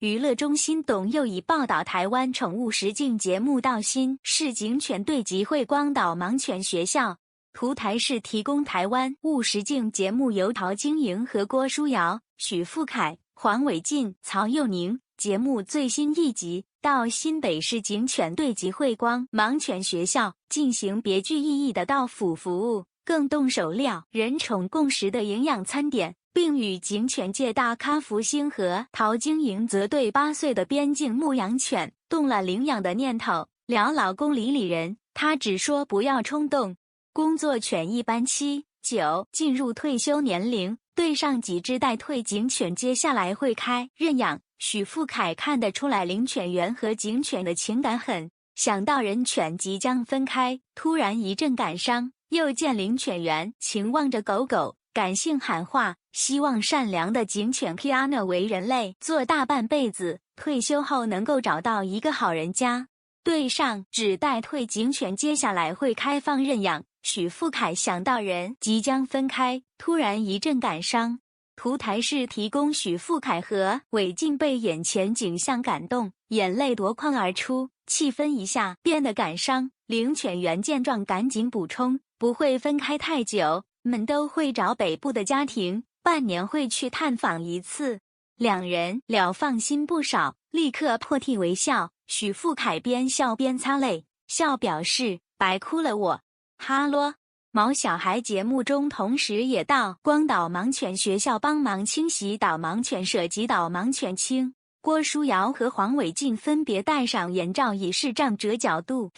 娱乐中心董又已报道台湾宠物实境节目到新市警犬队集会光导盲犬学校。图台是提供台湾物实境节目由陶晶莹和郭书瑶、许富凯、黄伟晋、曹佑宁节目最新一集到新北市警犬队集会光盲犬学校进行别具意义的到府服务，更动手料人宠共识的营养餐点，并与警犬界大咖福星和陶晶莹则对8岁的边境牧羊犬动了领养的念头。聊老公李李仁，他只说不要冲动。工作犬一般7、9进入退休年龄，对上几只待退警犬接下来会开认养。许富凯看得出来领犬员和警犬的情感很，想到人犬即将分开，突然一阵感伤，又见领犬员情望着狗狗，感性喊话，希望善良的警犬 Kiana 为人类做大半辈子，退休后能够找到一个好人家。对上只待退警犬接下来会开放认养，许富凯想到人即将分开，突然一阵感伤。图台是提供许富凯和韦静被眼前景象感动，眼泪夺眶而出，气氛一下变得感伤。领犬员见状赶紧补充，不会分开太久，们都会找北部的家庭，半年会去探访一次。两人了放心不少，立刻破涕为笑。许富凯边笑边擦泪，笑表示白哭了我。哈喽。毛小孩节目中同时也到光导盲犬学校帮忙清洗导盲犬舍及导盲犬清。郭书瑶和黄伟晋分别戴上眼罩，以视障者角度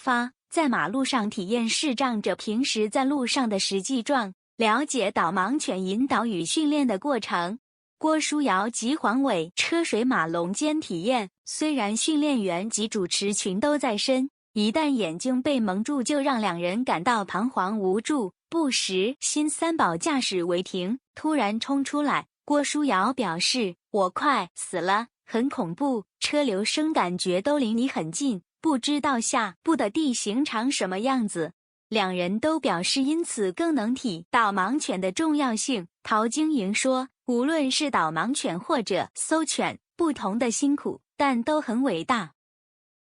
在马路上体验视障者平时在路上的实际状，了解导盲犬引导与训练的过程。郭书瑶及黄伟车水马龙间体验，虽然训练员及主持群都在身，一旦眼睛被蒙住就让两人感到彷徨无助，不时新三宝驾驶违停，突然冲出来。郭书瑶表示，我快死了，很恐怖，车流声感觉都离你很近，不知道下部的地形长什么样子。两人都表示因此更能体导盲犬的重要性。陶晶莹说，无论是导盲犬或者搜犬，不同的辛苦，但都很伟大。